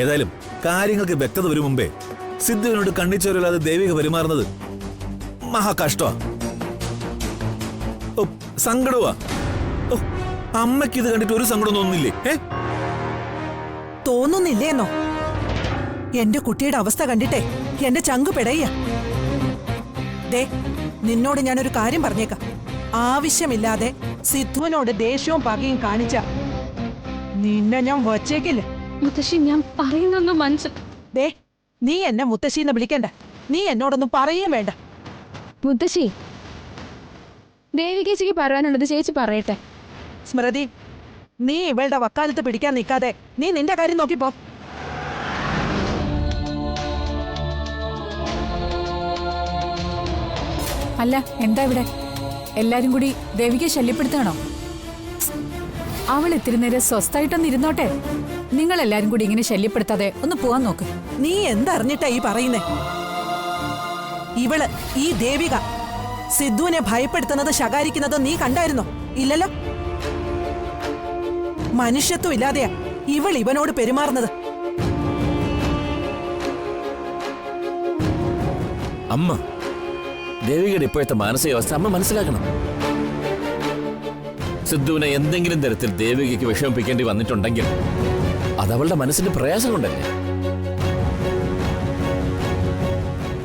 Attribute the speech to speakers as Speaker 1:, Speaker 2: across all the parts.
Speaker 1: ഏതായാലും കാര്യങ്ങൾക്ക് വ്യക്തത വരും മുമ്പേ സിദ്ധുവിനോട് കണ്ണിച്ചോരില്ലാതെ ദേവിക പെരുമാറുന്നത് മഹാ കഷ്ടമാ, സങ്കടവാ. അമ്മയ്ക്ക് ഇത് കണ്ടിട്ട് ഒരു സങ്കടം തോന്നുന്നില്ലേ?
Speaker 2: തോന്നുന്നില്ലേന്നോ? എന്റെ കുട്ടിയുടെ അവസ്ഥ കണ്ടിട്ടേ എന്റെ ചങ്കു പെടയ്യ. ദേ, നിന്നോട് ഞാനൊരു കാര്യം പറഞ്ഞേക്കാം. ആവശ്യമില്ലാതെ സിദ്ധുവിനോട് ദേഷ്യവും പകയും കാണിച്ച നിന്നെ ഞാൻ വച്ചേക്കില്ല.
Speaker 3: മുത്തശ്ശി, ഞാൻ പറയുന്നൊന്നും
Speaker 2: ദേ, നീ എന്നെ മുത്തശ്ശിന്ന് വിളിക്കണ്ട. നീ എന്നോടൊന്നും പറയുകയും വേണ്ട.
Speaker 3: മുത്തശ്ശി, ദേവികേച്ചിക്ക് പറയാനുള്ളത് ചേച്ചി പറയട്ടെ.
Speaker 2: സ്മൃതി, നീ ഇവളുടെ വക്കാലത്ത് പിടിക്കാൻ നിൽക്കാതെ നീ നിന്റെ കാര്യം നോക്കിപ്പോ.
Speaker 4: അല്ല, എന്താ ഇവിടെ എല്ലാരും കൂടി ദേവികയെ ശല്യപ്പെടുത്തണോ? അവൾ ഇത്തിരി നേരം സ്വസ്ഥായിട്ടൊന്ന് ഇരുന്നോട്ടെ. നിങ്ങൾ എല്ലാരും കൂടി ഇങ്ങനെ ശല്യപ്പെടുത്താതെ ഒന്ന് പോവാൻ നോക്ക്.
Speaker 2: നീ എന്തറിഞ്ഞിട്ടാ ഈ പറയുന്നേ? ഇവള്, ഈ ദേവിക സിദ്ധുവിനെ ഭയപ്പെടുത്തുന്നത് ശകാരിക്കുന്നത് നീ കണ്ടായിരുന്നോ? ഇല്ലല്ലോ. മനുഷ്യത്വം ഇല്ലാതെയാ ഇവൾ ഇവനോട് പെരുമാറുന്നത്.
Speaker 5: അമ്മ, ദേവികയുടെ ഇപ്പോഴത്തെ മാനസികാവസ്ഥ അമ്മ മനസ്സിലാക്കണം. സിദ്ധുവിനെ എന്തെങ്കിലും തരത്തിൽ ദേവികയ്ക്ക് വിഷമിപ്പിക്കേണ്ടി വന്നിട്ടുണ്ടെങ്കിൽ അതവളുടെ മനസ്സിന്റെ പ്രയാസം കൊണ്ടല്ലേ.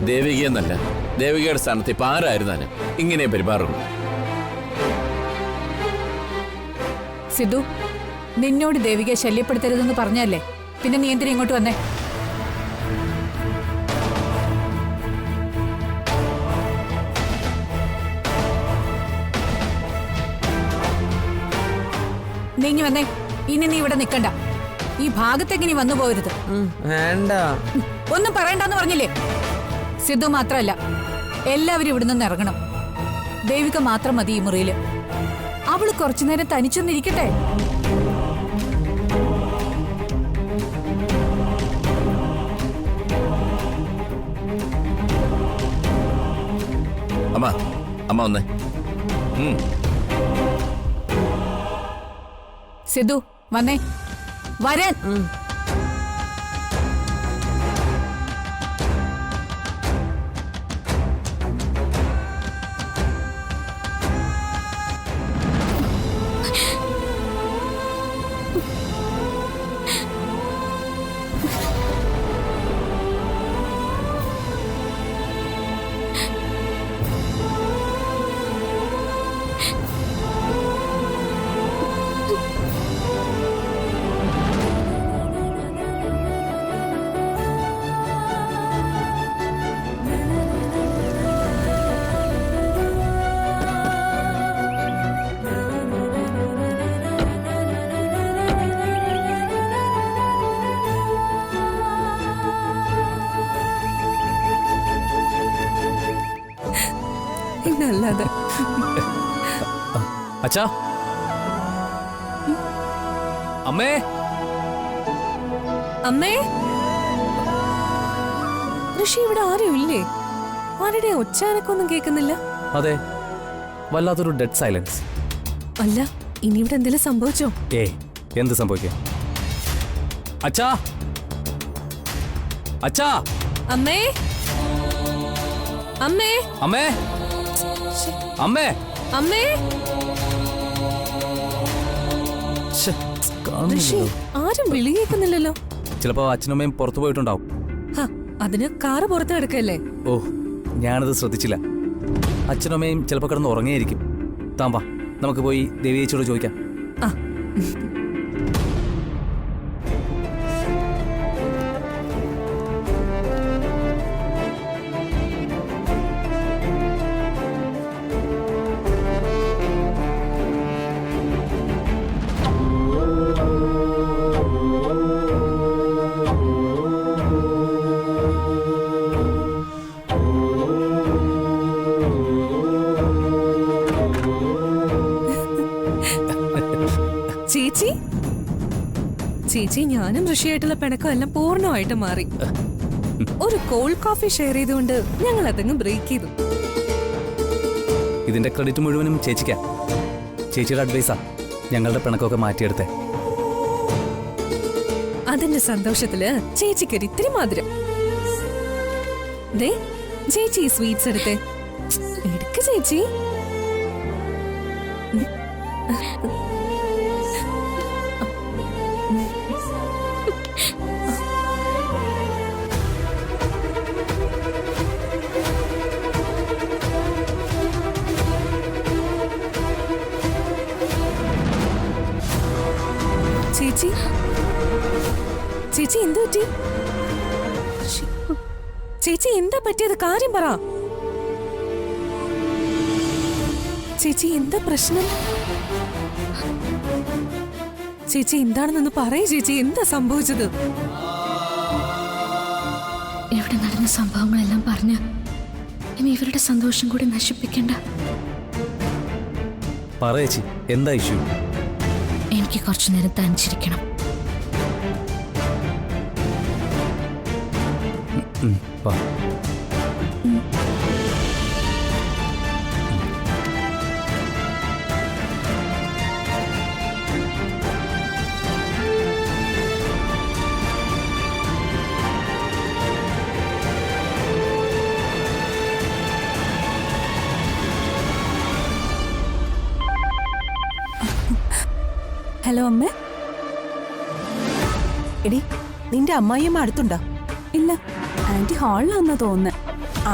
Speaker 5: ദേവികയെന്നല്ല, ദേവികയുടെ സ്ഥാനത്ത് ഇപ്പൊ ആരായിരുന്നാലും ഇങ്ങനെ പെരുമാറുള്ളൂ.
Speaker 4: സിദ്ധു, നിന്നോട് ദേവികയെ ശല്യപ്പെടുത്തരുതെന്ന് പറഞ്ഞല്ലേ, പിന്നെ നീ എന്തിനാ ഇങ്ങോട്ട് വന്നേ? നീങ്ങി വന്നേ. ഇനി നീ ഇവിടെ നിക്കണ്ട. ഈ ഭാഗത്തേക്ക് നീ വന്നു പോരുത്.
Speaker 6: വേണ്ട,
Speaker 4: ഒന്നും പറയണ്ടെന്ന് പറഞ്ഞില്ലേ? സിദ്ധു മാത്രല്ല, എല്ലാവരും ഇവിടെ നിന്ന് ഇറങ്ങണം. ദേവിക മാത്രം മതി ഈ മുറിയില്. അവള് കുറച്ചുനേരം തനിച്ചൊന്നിരിക്കട്ടെ.
Speaker 5: അമ്മ, അമ്മ വന്നേ.
Speaker 4: സിദ്ധു, വന്നേ. വരാൻ.
Speaker 2: നല്ലത്.
Speaker 6: അച്ഛാ, അമ്മേ,
Speaker 7: അമ്മേ, ഋഷി ഇവിടെ ആരും ഇല്ലേ? ആരുടെ ഒച്ചാനൊക്കൊന്നും കേൾക്കുന്നില്ല.
Speaker 6: അതെ, വല്ലാത്തൊരു ഡെഡ് സൈലൻസ്.
Speaker 7: അല്ല, ഇനി ഇവിടെ എന്തെങ്കിലും സംഭവിച്ചോ?
Speaker 6: എന്ത് സംഭവിക്കാം? അച്ഛാ, അച്ഛാ,
Speaker 7: അമ്മേ, അമ്മേ,
Speaker 6: അമ്മേ, അമ്മേ,
Speaker 7: അമ്മേ. ഋഷി, ആരും വിളി കേൾക്കുന്നില്ലല്ലോ.
Speaker 6: ചിലപ്പോ അച്ഛനമ്മയും പുറത്തു പോയിട്ടുണ്ടാവും.
Speaker 7: അതിന് കാറ് പുറത്ത് കിടക്കല്ലേ?
Speaker 6: ഓ, ഞാനത് ശ്രദ്ധിച്ചില്ല. അച്ഛനമ്മയും ചിലപ്പോ കിടന്ന് ഉറങ്ങിയായിരിക്കും. താമ്പാ, നമുക്ക് പോയി ദേവിയേച്ചിയോട് ചോദിക്കാം.
Speaker 7: ചേച്ചി, ചേച്ചി, ഞാനും ഋഷിയായിട്ടുള്ള പിണക്കം എല്ലാം പൂർണ്ണമായിട്ട് മാറി. ഒരു കോൾഡ് കോഫി ഷെയർ ചെയ്തുകൊണ്ട് ഞങ്ങൾ അതങ്ങ് ബ്രേക്ക് ചെയ്തു.
Speaker 6: ഇതിന്റെ ക്രെഡിറ്റ് മുഴുവനും ചേച്ചിക്കാ. ചേച്ചിയുടെ അഡ്വൈസാ ഞങ്ങളുടെ പിണക്കമൊക്കെ മാറ്റിയെടുത്തേ.
Speaker 7: അതിന്റെ സന്തോഷത്തില് ചേച്ചിക്കൊരു ഇത്തിരി മധുരം. ദേ ചേച്ചി ഈ സ്വീറ്റ്സ് എടുത്തേ. എടുക്ക ചേച്ചി. ചേച്ചി ചേച്ചി എന്ത് പറ്റി? ചേച്ചി എന്താ പറ്റിയത്? കാര്യം പറ ചേച്ചി. എന്താ പ്രശ്നം? ചേച്ചി എന്താണെന്നൊന്ന് പറയൂ ചേച്ചി. എന്താ സംഭവിച്ചത്?
Speaker 3: ഇവിടെ നടന്ന സംഭവങ്ങളെല്ലാം പറഞ്ഞ് ഇനി ഇവരുടെ സന്തോഷം കൂടി നശിപ്പിക്കണ്ട.
Speaker 6: പറയേച്ചി, എന്താ ഇഷ്യൂ?
Speaker 3: എനിക്ക് കുറച്ചു നേരം തനിച്ചിരിക്കണം.
Speaker 6: വാ.
Speaker 7: ഹലോ അമ്മ.
Speaker 2: എടി, നിന്റെ അമ്മായിയമ്മ അടുത്തുണ്ടോ?
Speaker 7: ഇല്ല, ആന്റി ഹാളിലാന്നാ തോന്നുന്നത്.
Speaker 2: ആ,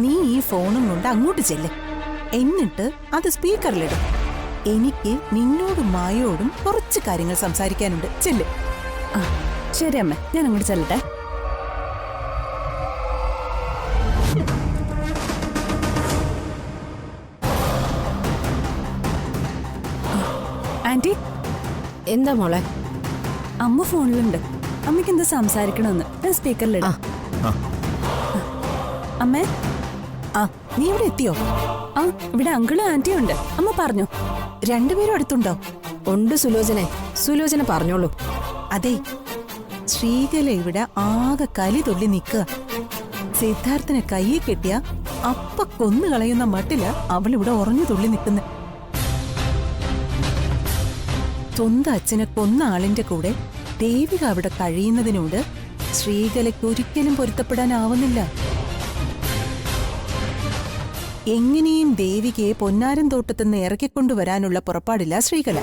Speaker 2: നീ ഈ ഫോണും കൊണ്ട് അങ്ങോട്ട് ചെല്ല്. എന്നിട്ട് അത് സ്പീക്കറിലിടും. എനിക്ക് നിന്നോടും മായോടും കുറച്ച് കാര്യങ്ങൾ സംസാരിക്കാനുണ്ട്. ചെല്ല്.
Speaker 7: ആ ശരി അമ്മ, ഞാൻ അങ്ങോട്ട് ചെല്ലട്ടെ. ആന്റി.
Speaker 2: എന്താ മോളെ?
Speaker 7: അമ്മ ഫോണിലുണ്ട്. അമ്മയ്ക്ക് എന്താ സംസാരിക്കണമെന്ന്. ഞാൻ സ്പീക്കറിലിടാം. അമ്മേ.
Speaker 2: ആ, നീ ഇവിടെ എത്തിയോ?
Speaker 7: ആ, ഇവിടെ അങ്കിളും ആന്റിയും ഉണ്ട്. അമ്മ പറഞ്ഞു.
Speaker 2: രണ്ടുപേരും അടുത്തുണ്ടോ?
Speaker 8: ഉണ്ട് സുലോചനെ. സുലോചന പറഞ്ഞോളൂ.
Speaker 2: അതെ, ശ്രീകല ഇവിടെ ആകെ കലി തുള്ളി നിൽക്കുക. സിദ്ധാർത്ഥനെ കയ്യിൽ കെട്ടിയ അപ്പ കൊന്നു കളയുന്ന മട്ടില് അവളിവിടെ ഉറഞ്ഞു തുള്ളി നിൽക്കുന്നു. സ്വന്തം അച്ഛനെ കൊന്ന ആളിന്റെ കൂടെ ദേവിക അവിടെ കഴിയുന്നതിനോട് ശ്രീകലയ്ക്ക് ഒരിക്കലും പൊരുത്തപ്പെടാനാവുന്നില്ല. എങ്ങനെയും ദേവികയെ പൊന്നാരൻ തോട്ടത്തുനിന്ന് ഇറക്കിക്കൊണ്ടുവരാനുള്ള പുറപ്പാടില്ല ശ്രീകല.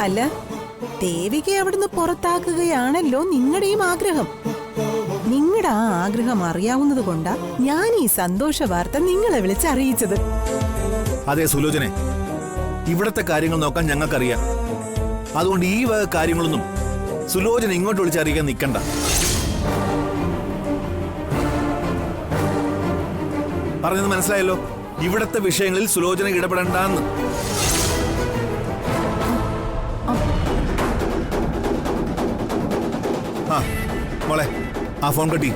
Speaker 2: അല്ല, ദേവികയെ അവിടുന്ന് പുറത്താക്കുകയാണല്ലോ നിങ്ങളുടെയും ആഗ്രഹം. നിങ്ങളുടെ ആ ആഗ്രഹം അറിയാവുന്നത് കൊണ്ടാ ഞാൻ ഈ സന്തോഷ വാർത്ത നിങ്ങളെ വിളിച്ചറിയിച്ചത്.
Speaker 1: അതെ സുലോചനെ, ഇവിടത്തെ കാര്യങ്ങൾ നോക്കാൻ ഞങ്ങൾക്കറിയാം. അതുകൊണ്ട് ഈ വക കാര്യങ്ങളൊന്നും സുലോചന ഇങ്ങോട്ട് വിളിച്ചറിയിക്കാൻ നിൽക്കണ്ട. പറഞ്ഞത് മനസ്സിലായല്ലോ. ഇവിടത്തെ വിഷയങ്ങളിൽ സുലോചന ഇടപെടണ്ടെന്ന്. ആ മോളെ, ആ ഫോൺ കട്ടി.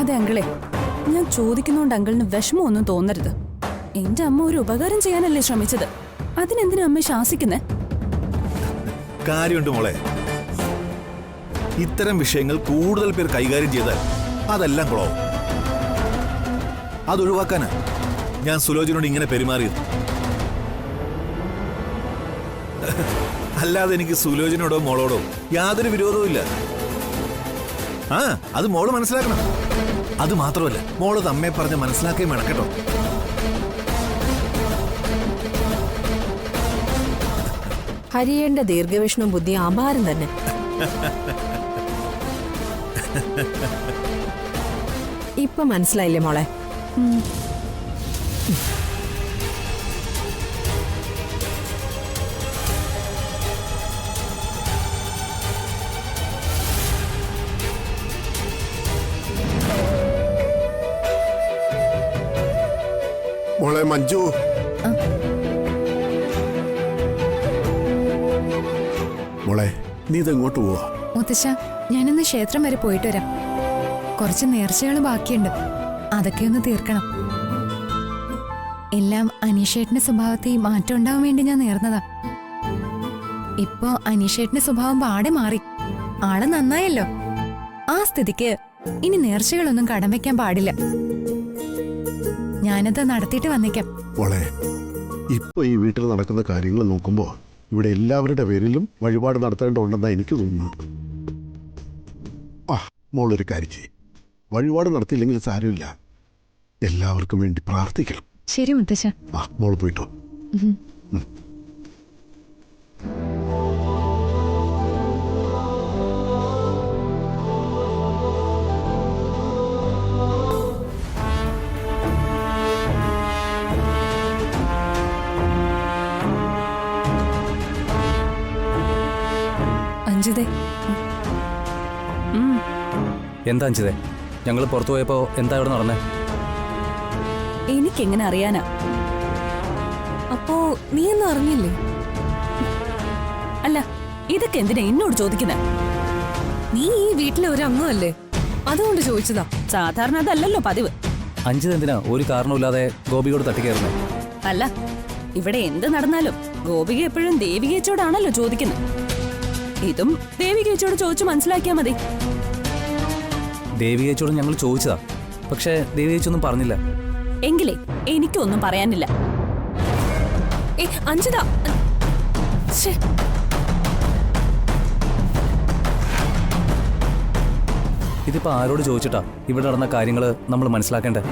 Speaker 7: അതെ അങ്കിളെ, ഞാൻ ചോദിക്കുന്നോണ്ട് അങ്കിളിന് വിഷമമൊന്നും തോന്നരുത്. എന്റെ അമ്മ ഒരു ഉപകാരം ചെയ്യാനല്ലേ ശ്രമിച്ചത്. അതിനെന്തിനാ അമ്മ ശാസിക്കുന്നേ?
Speaker 1: കാര്യമുണ്ട് മോളെ. ഇത്തരം വിഷയങ്ങൾ കൂടുതൽ പേർ കൈകാര്യം ചെയ്താൽ അതെല്ലാം കുളവും. അതൊഴിവാക്കാനാ ഞാൻ സുലോചനോട് ഇങ്ങനെ പെരുമാറിയത്. അല്ലാതെ എനിക്ക് സുലോചനയോടോ മോളോടോ യാതൊരു വിരോധവും ഇല്ല. ആ, അത് മോള് മനസ്സിലാക്കണം. അത് മാത്രമല്ല, മോള് അമ്മയെ പറഞ്ഞ് മനസ്സിലാക്കുകയും വേണം കേട്ടോ.
Speaker 8: ഹരിയേണ്ട ദീർഘവീക്ഷണവും ബുദ്ധി അപാരം തന്നെ. ഇപ്പൊ മനസ്സിലായില്ലേ മോളെ?
Speaker 9: മോളെ മഞ്ജു, മോളെ നീ ഇതെങ്ങോട്ട് പോവാ?
Speaker 4: മുത്തശ്ശ, ഞാനൊന്ന് ക്ഷേത്രം വരെ പോയിട്ട് വരാം. കുറച്ച് നേർച്ചകൾ ബാക്കിയുണ്ട്, അതൊക്കെ ഒന്ന് തീർക്കണം. എല്ലാം അനീഷേട്ടന്റെ സ്വഭാവത്തിൽ മാറ്റം ഉണ്ടാവാൻ വേണ്ടി ഞാൻ നേർന്നതാ. ഇപ്പോ അനീഷേട്ടന്റെ സ്വഭാവം പാടെ മാറി. ആള് നന്നായല്ലോ. ആ സ്ഥിതിക്ക് ഇനി നേർച്ചകളൊന്നും കടം വെക്കാൻ പാടില്ല. ഞാനത് നടത്തിയിട്ട് വന്നേക്കാം.
Speaker 9: മോളെ ഇപ്പൊ ഈ വീട്ടിൽ നടക്കുന്ന കാര്യങ്ങൾ നോക്കുമ്പോ ഇവിടെ എല്ലാവരുടെ പേരിലും വഴിപാട് നടത്തേണ്ടതുണ്ടെന്നാ എനിക്ക് തോന്നുന്നു. മോളൊരു കാര്യം ചെയ്യും, വഴിപാട് നടത്തിയില്ലെങ്കിൽ സാരമില്ല, എല്ലാവർക്കും വേണ്ടി പ്രാർത്ഥിക്കണം.
Speaker 4: ശരി മുത്തശ്ശ.
Speaker 9: മോള് പോയിട്ടോ.
Speaker 7: അഞ്ജിതേ,
Speaker 6: എന്താ അഞ്ചിതേ, ഞങ്ങൾ പുറത്തു പോയപ്പോ എന്താ ഇവിടെ നടന്നേ?
Speaker 2: എനിക്കെങ്ങനെ അറിയാനാ?
Speaker 7: അപ്പോ നീ ഒന്നും അറിഞ്ഞില്ലേ?
Speaker 2: അല്ല, ഇതൊക്കെ എന്തിനാ എന്നോട് ചോദിക്കുന്നത്?
Speaker 7: നീ ഈ വീട്ടിലെ ഒരു അംഗമല്ലേ, അതുകൊണ്ട് ചോദിച്ചതാ.
Speaker 2: സാധാരണ അതല്ലല്ലോ പതിവ്.
Speaker 6: അഞ്ചിത് എന്തിനാ ഒരു കാരണമില്ലാതെ ഗോപിയോട് തട്ടിക്കയറുന്നേ?
Speaker 2: അല്ല, ഇവിടെ എന്ത് നടന്നാലും ഗോപിക എപ്പോഴും ദേവികേച്ചോടാണല്ലോ ചോദിക്കുന്നത്. ഇതും ദേവികേച്ചോട് ചോദിച്ചു മനസ്സിലാക്കിയാ മതി.
Speaker 6: ദേവികേച്ചോട് ഞങ്ങൾ ചോദിച്ചതാ, പക്ഷേ ദേവികേച്ചൊന്നും പറഞ്ഞില്ല.
Speaker 2: എങ്കിലേ എനിക്കൊന്നും പറയാനില്ല.
Speaker 7: അഞ്ജിത,
Speaker 6: ഇതിപ്പോ ആരോട് ചോദിച്ചിട്ടാ ഇവിടെ നടന്ന കാര്യങ്ങൾ നമ്മൾ മനസ്സിലാക്കേണ്ടേ?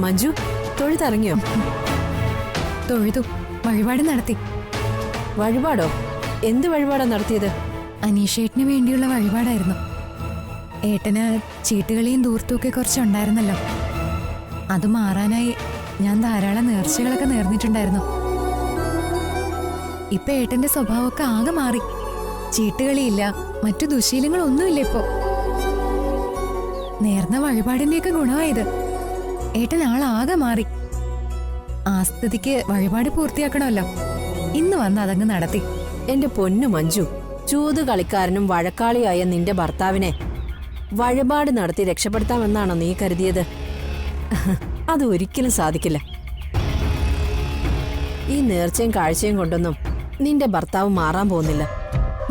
Speaker 8: മഞ്ജു, തൊഴുതിറങ്ങിയോ?
Speaker 4: തൊഴുതു, വഴിപാട് നടത്തി.
Speaker 8: വഴിപാടോ? എന്ത് വഴിപാടാ നടത്തിയത്?
Speaker 4: അനീഷേട്ടന് വേണ്ടിയുള്ള വഴിപാടായിരുന്നു. ഏട്ടന് ചീട്ടുകളിയും ദൂർത്തുമൊക്കെ കുറച്ചുണ്ടായിരുന്നല്ലോ, അത് മാറാനായി ഞാൻ ധാരാളം നേർച്ചകളൊക്കെ നേർന്നിട്ടുണ്ടായിരുന്നു. ഇപ്പൊ ഏട്ടന്റെ സ്വഭാവമൊക്കെ ആകെ മാറി. ചീട്ടുകളിയില്ല, മറ്റു ദുശീലങ്ങളൊന്നുമില്ല ഇപ്പോ. നേർന്ന വഴിപാടിന്റെയൊക്കെ ഗുണമായത്. ഏട്ടൻ ആളാകെ മാറി. ആ സ്ഥിതിക്ക് വഴിപാട് പൂർത്തിയാക്കണമല്ലോ. ഇന്ന് വന്ന് അതങ്ങ് നടത്തി.
Speaker 8: എന്റെ പൊന്നു മഞ്ജു, ചൂത് കളിക്കാരനും വഴക്കാളിയായ നിന്റെ ഭർത്താവിനെ വഴിപാട് നടത്തി രക്ഷപ്പെടുത്താമെന്നാണോ നീ കരുതിയത്? അത് ഒരിക്കലും സാധിക്കില്ല. ഈ നേർച്ചയും കാഴ്ചയും കൊണ്ടൊന്നും നിന്റെ ഭർത്താവ് മാറാൻ പോകുന്നില്ല.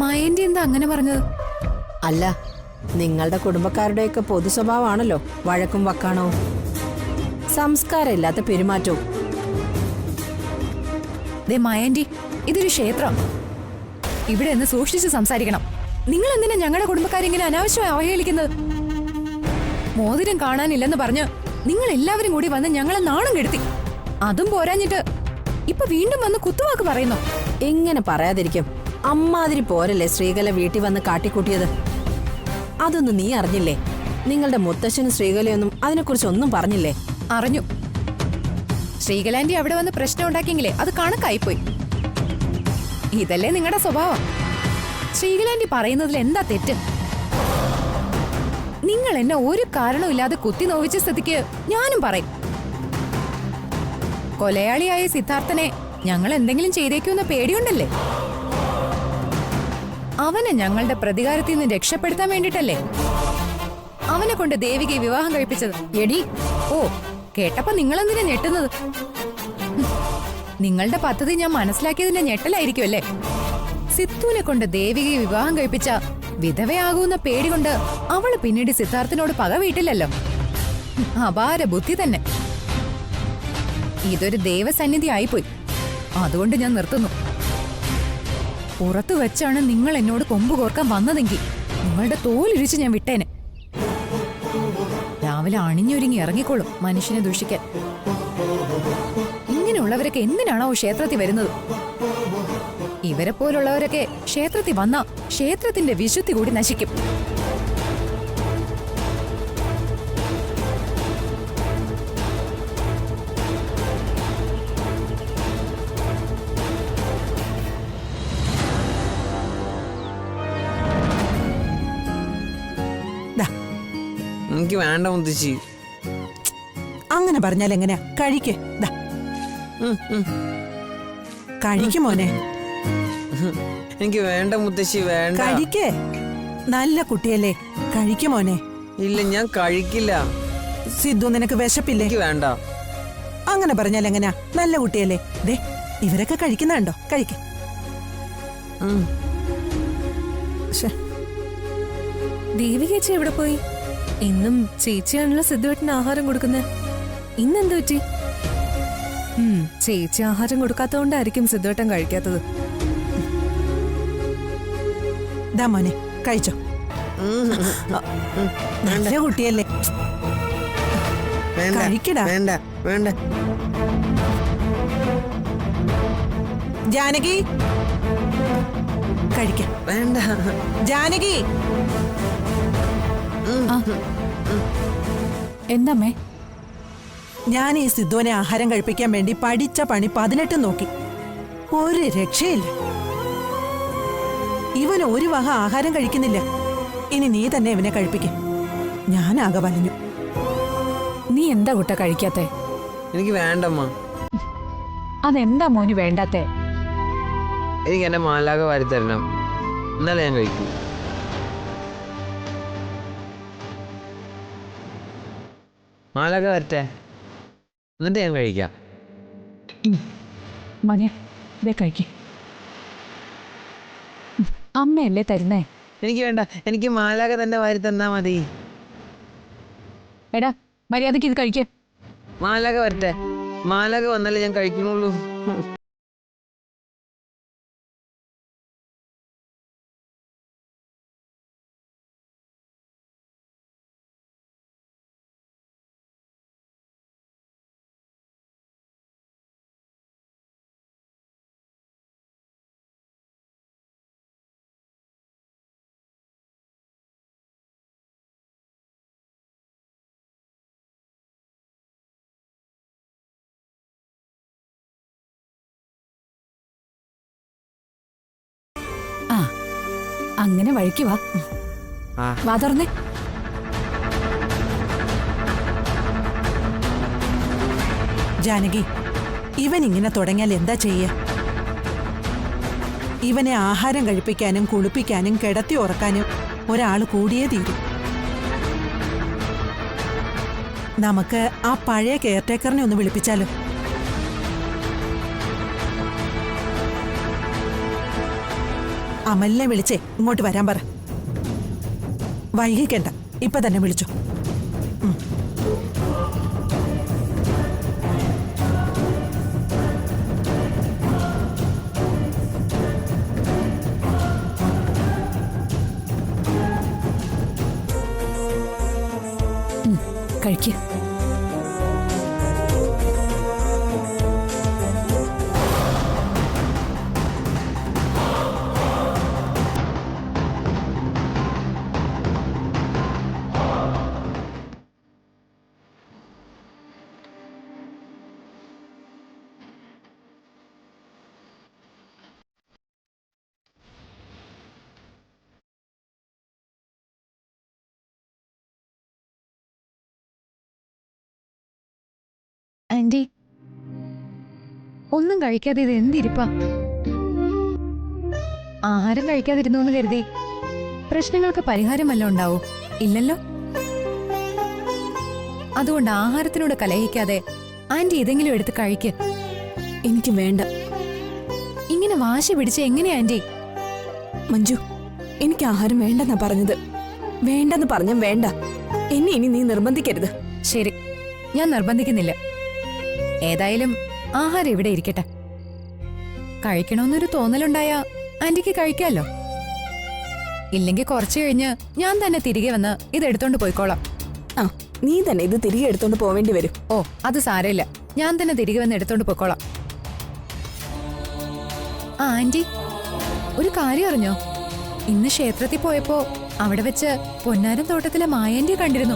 Speaker 4: മായന്റെ എന്താ അങ്ങനെ പറഞ്ഞത്?
Speaker 8: അല്ല, നിങ്ങളുടെ കുടുംബക്കാരുടെയൊക്കെ പൊതു സ്വഭാവമാണല്ലോ വഴക്കും വക്കാണവും സംസ്കാരമില്ലാത്ത പെരുമാറ്റവും.
Speaker 4: മായന്റി, ഇതൊരു ക്ഷേത്രം. ഇവിടെ നിന്ന് സൂക്ഷിച്ച് സംസാരിക്കണം. നിങ്ങൾ എന്തിനാ ഞങ്ങളുടെ കുടുംബക്കാരിങ്ങനെ അനാവശ്യമായി അവഹേളിക്കുന്നത്? മോതിരം കാണാനില്ലെന്ന് പറഞ്ഞ് നിങ്ങൾ എല്ലാവരും കൂടി വന്ന് ഞങ്ങളെ നാണം കെടുത്തി. അതും പോരാഞ്ഞിട്ട് ഇപ്പൊ വീണ്ടും വന്ന് കുത്തുവാക്ക് പറയുന്നു.
Speaker 8: എങ്ങനെ പറയാതിരിക്കും? അമ്മാതിരി പോരല്ലേ ശ്രീകല വീട്ടിൽ വന്ന് കാട്ടിക്കൂട്ടിയത്? അതൊന്നും നീ അറിഞ്ഞില്ലേ? നിങ്ങളുടെ മുത്തശ്ശനും ശ്രീകലയൊന്നും അതിനെക്കുറിച്ചൊന്നും പറഞ്ഞില്ലേ?
Speaker 4: അറിഞ്ഞു. ശ്രീകലാന്റി അവിടെ വന്ന് പ്രശ്നം ഉണ്ടാക്കിയെങ്കിലേ അത് കണക്കായിപ്പോയി. ഇതല്ലേ നിങ്ങളുടെ സ്വഭാവം? ശ്രീകലാന്റി പറയുന്നതിൽ എന്താ തെറ്റ്? നിങ്ങൾ എന്നെ ഒരു കാരണമില്ലാതെ കുത്തി നോവിച്ച സ്ഥിതിക്ക് ഞാനും പറയും. കൊലയാളിയായ സിദ്ധാർത്ഥനെ ഞങ്ങൾ എന്തെങ്കിലും ചെയ്തേക്കുമെന്ന പേടിയുണ്ടല്ലേ? അവനെ ഞങ്ങളുടെ പ്രതികാരത്തിൽ നിന്ന് രക്ഷപ്പെടുത്താൻ വേണ്ടിട്ടല്ലേ അവനെ കൊണ്ട് ദേവികയെ വിവാഹം കഴിപ്പിച്ചത്. എടി, ഓ, കേട്ടപ്പോ നിങ്ങളെന്തിനാ ഞെട്ടുന്നത്? നിങ്ങളുടെ പദ്ധതി ഞാൻ മനസ്സിലാക്കിയതിന്റെ ഞെട്ടലായിരിക്കുമല്ലേ? സിദ്ധുവിനെ കൊണ്ട് ദേവികയെ വിവാഹം കഴിപ്പിച്ച വിധവയാകുന്ന പേടി കൊണ്ട് അവള് പിന്നീട് സിദ്ധാർത്ഥിനോട് പക വീട്ടില്ലല്ലോ. അപാര ബുദ്ധി തന്നെ. ഇതൊരു ദൈവസന്നിധി ആയിപ്പോയി. അതുകൊണ്ട് ഞാൻ നിർത്തുന്നു. പുറത്തു വെച്ചാണ് നിങ്ങൾ എന്നോട് കൊമ്പ് കോർക്കാൻ വന്നതെങ്കിൽ നിങ്ങളുടെ തോലിരിച്ച് ഞാൻ വിട്ടേനെ. രാവിലെ അണിഞ്ഞൊരുങ്ങി ഇറങ്ങിക്കോളും മനുഷ്യനെ ദൂഷിക്കാൻ. ഇങ്ങനെയുള്ളവരൊക്കെ എന്തിനാണോ ക്ഷേത്രത്തിൽ വരുന്നത്? ഇവരെ പോലുള്ളവരൊക്കെ ക്ഷേത്രത്തിൽ വന്ന ക്ഷേത്രത്തിന്റെ വിശുദ്ധി കൂടി നശിക്കും.
Speaker 2: ദാ,
Speaker 10: എനിക്ക് വേണ്ട മുത്തശ്ശി.
Speaker 2: അങ്ങനെ പറഞ്ഞാൽ എങ്ങനെയാ? കഴിക്ക്. ദാ, കഴിക്ക് മോനെ,
Speaker 10: എനിക്ക് വേണ്ട മുത്തശ്ശി, വേണ്ട.
Speaker 2: കഴിക്ക്. നല്ല കുട്ടിയല്ലേ, കഴിക്ക് മോനെ.
Speaker 10: ഇല്ല, ഞാൻ കഴിക്കില്ല.
Speaker 2: സിദ്ധു, നിനക്ക് വിശപ്പില്ലേ?
Speaker 10: എനിക്ക് വേണ്ട.
Speaker 2: അങ്ങനെ പറഞ്ഞാൽ എങ്ങനെയാ? നല്ല കുട്ടിയല്ലേ. ദേ, ഇവരൊക്കെ കഴിക്കുന്നുണ്ടോ? കഴിക്ക്. ശ്ശെ.
Speaker 7: ദേവിക ചേച്ചി എവിടെ പോയി? ഇന്നും ചേച്ചിയാണല്ലോ സിദ്ധുവേട്ടന് ആഹാരം കൊടുക്കുന്നത്. ഇന്നെന്ത് പറ്റി? ചേച്ചി ആഹാരം കൊടുക്കാത്തതുകൊണ്ടായിരിക്കും സിദ്ധുവേട്ടൻ കഴിക്കാത്തത്.
Speaker 2: ദാ മോനെ, കഴിച്ചോ. നല്ല കുട്ടിയല്ലേ,
Speaker 10: വേണ്ട,
Speaker 2: കഴിക്കടാ.
Speaker 10: വേണ്ട, വേണ്ട.
Speaker 2: ജാനകി, കഴിക്കാം.
Speaker 10: വേണ്ട.
Speaker 2: ജാനകി,
Speaker 4: എന്താമ്മേ?
Speaker 2: ഞാൻ ഈ സിദ്ധുവിനെ ആഹാരം കഴിപ്പിക്കാൻ വേണ്ടി പഠിച്ച പണി 18 നോക്കി, ഒരു രക്ഷയില്ല. ഇവൻ ഒരു വക ആഹാരം കഴിക്കുന്നില്ല. ഇനി നീ തന്നെ ഇവനെ കഴിപ്പിക്കും. ഞാനാകെ വലഞ്ഞു.
Speaker 4: നീ എന്താ കുട്ട കഴിക്കാത്തെ?
Speaker 10: എനിക്ക് വേണ്ടമ്മ.
Speaker 4: അതെന്താ മോന് വേണ്ടാത്തെ?
Speaker 10: എനിക്ക് എന്റെ മാലാക വാരി തരണം, എന്നാലേ ഞാൻ കഴിക്കൂ. മാലാക വരട്ടെ, എന്നിട്ട് ഞാൻ കഴിക്കാം.
Speaker 4: മോനെ, ദേ കഴിക്ക്. അമ്മയല്ലേ തരുന്നേ?
Speaker 10: എനിക്ക് വേണ്ട, എനിക്ക് മാലാക തന്നെ വാരി തന്നാ മതി.
Speaker 4: എടാ, മര്യാദക്ക് ഇത് കഴിക്ക്.
Speaker 10: മാലാക വരട്ടെ, മാലാക വന്നാലേ ഞാൻ കഴിക്കണുള്ളൂ.
Speaker 4: ആ, അങ്ങനെ വഴിക്ക് വാ. വാ തുറന്നേ.
Speaker 2: ജാനകി, ഇവൻ ഇങ്ങനെ തുടങ്ങിയാൽ എന്താ ചെയ്യ? ഇവനെ ആഹാരം കഴിപ്പിക്കാനും കുളിപ്പിക്കാനും കിടത്തി ഉറക്കാനും ഒരാൾ കൂടിയേ തീരും. നമുക്ക് ആ പഴയ കെയർടേക്കറിനെ ഒന്ന് വിളിപ്പിച്ചാലോ? അമലിനെ വിളിച്ചേ ഇങ്ങോട്ട് വരാൻ പറ. വൈകിക്കണ്ട, ഇപ്പൊ തന്നെ വിളിച്ചോ.
Speaker 4: കഴിക്ക്. ആന്റി, ഒന്നും കഴിക്കാതെ ഇത് എന്തിരിപ്പാ? ആഹാരം കഴിക്കാതിരുന്നു എന്ന് കരുതി പ്രശ്നങ്ങൾക്ക് പരിഹാരം വല്ലതും ഉണ്ടാവോ? ഇല്ലല്ലോ. അതുകൊണ്ട് ആഹാരത്തിനോട് കലഹിക്കാതെ ആന്റി ഇതെങ്കിലും എടുത്ത് കഴിക്ക്.
Speaker 8: എനിക്ക് വേണ്ട.
Speaker 4: ഇങ്ങനെ വാശി പിടിച്ച് എങ്ങനെയാ ആന്റി?
Speaker 8: മഞ്ജു, എനിക്ക് ആഹാരം വേണ്ടെന്നാ പറഞ്ഞത്. വേണ്ടെന്ന് പറഞ്ഞ വേണ്ട. എന്നെ ഇനി നീ നിർബന്ധിക്കരുത്.
Speaker 4: ശരി, ഞാൻ നിർബന്ധിക്കുന്നില്ല. ഏതായാലും ആഹാരം ഇവിടെ ഇരിക്കട്ടെ. കഴിക്കണമെന്നൊരു തോന്നലുണ്ടായ ആന്റിക്ക് കഴിക്കാമല്ലോ. ഇല്ലെങ്കിൽ കുറച്ചു കഴിഞ്ഞ് ഞാൻ തന്നെ തിരികെ വന്ന് ഇത് എടുത്തോണ്ട് പോയിക്കോളാം.
Speaker 8: ആ, നീ തന്നെ ഇത് തിരികെ എടുത്തോണ്ട് പോവേണ്ടി വരും.
Speaker 4: ഓ, അത് സാരമില്ല, ഞാൻ തന്നെ തിരികെ വന്ന് എടുത്തോണ്ട് പോയിക്കോളാം. ആ ആന്റി, ഒരു കാര്യം അറിഞ്ഞോ? ഇന്ന് ക്ഷേത്രത്തിൽ പോയപ്പോ അവിടെ വെച്ച് പൊന്നാരം തോട്ടത്തിലെ മായാന്റിയെ കണ്ടിരുന്നു.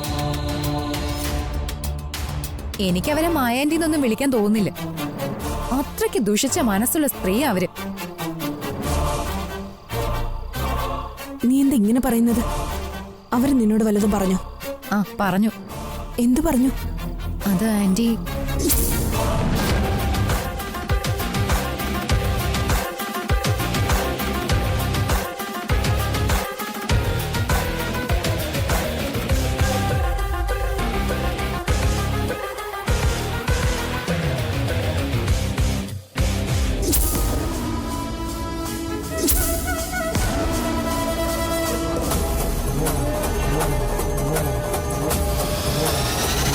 Speaker 4: എനിക്കവരെ മായാന്റി എന്നൊന്നും വിളിക്കാൻ തോന്നുന്നില്ല. അത്രയ്ക്ക് ദുഷിച്ച മനസ്സുള്ള സ്ത്രീ അവര്.
Speaker 8: നീ എന്താ ഇങ്ങനെ പറയുന്നത്? അവര് നിന്നോട് വല്ലതും പറഞ്ഞോ?
Speaker 4: ആ പറഞ്ഞു.
Speaker 8: എന്തു പറഞ്ഞു?
Speaker 4: അത് ആന്റി,